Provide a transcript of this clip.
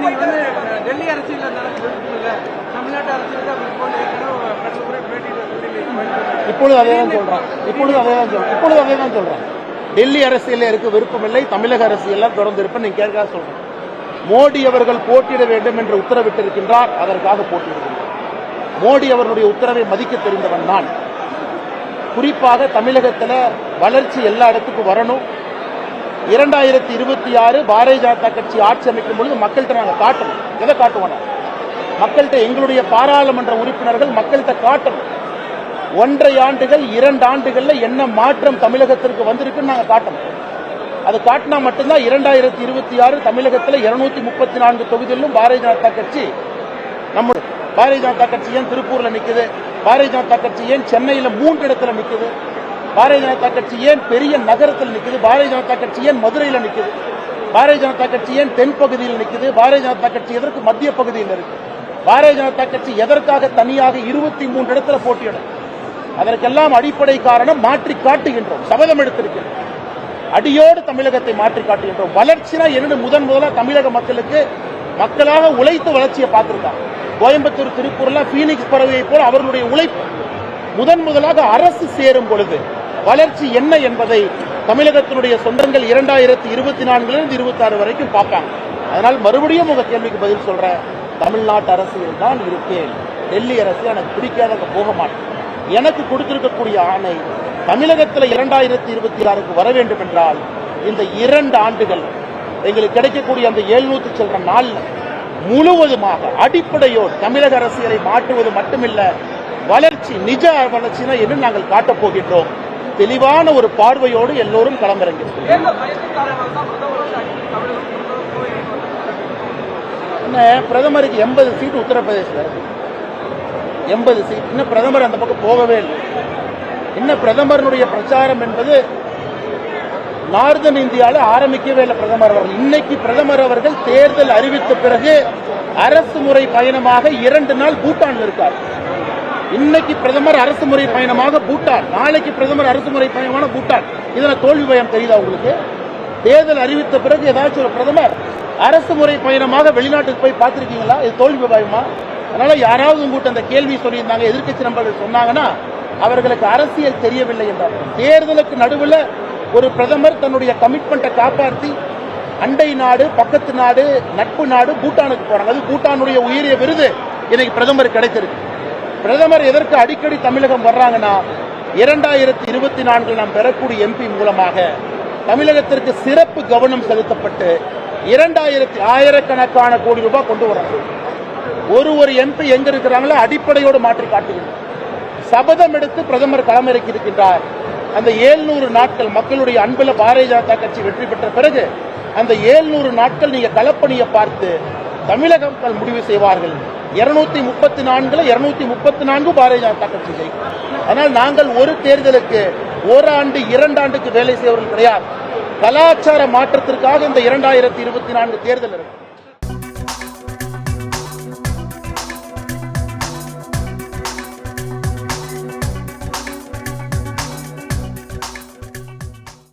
நீங்க டெல்லி அரசியல் தமிழ்நாட்டு அரசியலுக்கு இப்பொழுது அதே தான் சொல்றேன். டெல்லி அரசியல் இருக்க விருப்பமில்லை, தமிழக அரசியல் தொடர்ந்து இருப்பேன். நீங்க கேட்க சொல்றேன். மோடி அவர்கள் போட்டியிட வேண்டும் என்று உத்தரவிட்டிருக்கின்றார், அதற்காக போட்டியிடுகின்றார். மோடி அவர்களுடைய உத்தரவை மதிக்க தெரிந்தவன் நான். குறிப்பாக தமிழகத்தில் வளர்ச்சி எல்லா இடத்துக்கும் வரணும். 2026 பாரதிய ஜனதா கட்சி ஆட்சி அமைக்கும் பொழுது மக்கள்கிட்ட நாங்கள் காட்டணும். எதை காட்டுவோம்? மக்கள்கிட்ட எங்களுடைய பாராளுமன்ற உறுப்பினர்கள் மக்கள்கிட்ட காட்டணும். 1.5 ஆண்டுகள் 2 ஆண்டுகள்ல என்ன மாற்றம் தமிழகத்திற்கு வந்திருக்குன்னு நாங்கள் காட்டணும். அது காட்டினா மட்டும்தான் 2026 தமிழகத்தில் 234 தொகுதிகளிலும் பாரதிய ஜனதா கட்சி நம்முடைய பாரதிய ஜனதா கட்சி ஏன் திருப்பூர்ல நிக்குது? பாரதிய ஜனதா கட்சி ஏன் சென்னையில 3 இடத்துல நிக்குது? பாரதிய ஜனதா கட்சி ஏன் பெரிய நகரத்தில் நிக்குது? பாரதிய ஜனதா கட்சி ஏன் மதுரையில் நிக்குது? பாரதிய ஜனதா கட்சி ஏன் தென் பகுதியில் நிக்குது? பாரதிய ஜனதா கட்சி எதற்கு மத்திய பகுதியில் இருக்கு? பாரதிய ஜனதா கட்சி எதற்காக தனியாக 23 இடத்துல போட்டியிடும்? அதற்கெல்லாம் அடிப்படை காரணம் மாற்றி காட்டுகின்றோம். சபதம் எடுத்திருக்கிறோம். அடியோடு தமிழகத்தை மாற்றி காட்டுகின்றோம். வளர்ச்சினா என்னன்னு முதலாக தமிழக மக்களாக உழைத்து வளர்ச்சியை பார்த்திருக்காங்க. கோயம்புத்தூர், திருப்பூர்ல பீனிக்ஸ் பறவையை போல அவர்களுடைய உழைப்பு முதலாக அரசு சேரும் பொழுது வளர்ச்சி என்ன என்பதை தமிழகத்தினுடைய சொந்தங்கள் 2024 26 வரைக்கும் பார்ப்பாங்க. அதனால் மறுபடியும் உங்க கேள்விக்கு பதில் சொல்றேன். தமிழ்நாட்டு அரசியல் தான் இருக்கேன். டெல்லி அரசியல் எனக்கு பிடிக்காத போக மாட்டேன். எனக்கு கொடுத்திருக்கக்கூடிய ஆணை தமிழகத்தில் 2026 வர வேண்டும் என்றால் இந்த 2 ஆண்டுகள் எங்களுக்கு கிடைக்கக்கூடிய அந்த 700 சில்லற நாள் முழுவதுமாக அடிப்படையோடு தமிழக அரசியலை மாற்றுவது மட்டுமில்ல, வளர்ச்சி நிஜ வளர்ச்சினா என்ன நாங்கள் காட்டப் போகின்றோம். தெளிவான ஒரு பார்வையோடு எல்லோரும் களமிறங்கியிருக்கிறோம். பிரதமருக்கு 80 சீட் உத்தரப்பிரதேசத்தில் 80 சீட். இன்னும் பிரதமர் அந்த பக்கம் போகவே இல்லை. இன்னும் பிரதமருடைய பிரச்சாரம் என்பது நார்தன் இந்தியாவில் ஆரம்பிக்கவே இல்லை. பிரதமர் அவர்கள் இன்னைக்கு பிரதமர் அவர்கள் தேர்தல் அறிவித்த பிறகு அரசு முறை பயணமாக 2 நாள் பூட்டான் இருக்கார். இன்னைக்கு பிரதமர் அரசு முறை பயணமாக பூட்டான், நாளைக்கு பிரதமர் அரசு முறை பயணமான பூட்டான். இதுல தோல்வி பயம் தெரியுதா உங்களுக்கு? தேர்தல் அறிவித்த பிறகு ஏதாச்சும் ஒரு பிரதமர் அரசு முறை பயணமாக வெளிநாட்டுக்கு போய் பார்த்திருக்கீங்களா? இது தோல்வி பயமா? அதனால யாராவது உங்ககிட்ட அந்த கேள்வி சொல்லியிருந்தாங்க, எதிர்க்கட்சி நண்பர்கள் சொன்னாங்கன்னா அவர்களுக்கு அரசியல் தெரியவில்லை என்றார். தேர்தலுக்கு நடுவில் ஒரு பிரதமர் தன்னுடைய கமிட்மெண்ட்டை காப்பாற்றி அண்டை நாடு, பக்கத்து நாடு, நட்பு நாடு பூட்டானுக்கு போறாங்க. அது பூட்டானுடைய உயரிய விருது இன்னைக்கு பிரதமர் கிடைத்திருக்கு. பிரதமர் எதற்கு அடிக்கடி தமிழகம் வர்றாங்கன்னா 2024 நாம் பெறக்கூடிய எம்பி மூலமாக தமிழகத்திற்கு சிறப்பு கவனம் செலுத்தப்பட்டு 2000 கோடி ரூபாய் கொண்டு வராங்க. ஒரு எம்பி எங்க இருக்கிறாங்களோ அடிப்படையோடு மாற்றி காட்டுகின்றனர். சபதம் எடுத்து பிரதமர் களமிறக்கி இருக்கின்றார். அந்த 700 நாட்கள் மக்களுடைய அன்புல பாரதிய ஜனதா கட்சி வெற்றி பெற்ற பிறகு அந்த 700 நாட்கள் நீங்க களப்பணியை பார்த்து தமிழக மக்கள் முடிவு செய்வார்கள். 234 234 பாரதிய ஜனதா கட்சி ஜெயிக்கும். ஆனால் நாங்கள் ஒரு தேர்தலுக்கு 1 ஆண்டு 2 ஆண்டுக்கு வேலை செய்வர்கள் கிடையாது. கலாச்சார மாற்றத்திற்காக இந்த 2024 தேர்தல் இருக்கு.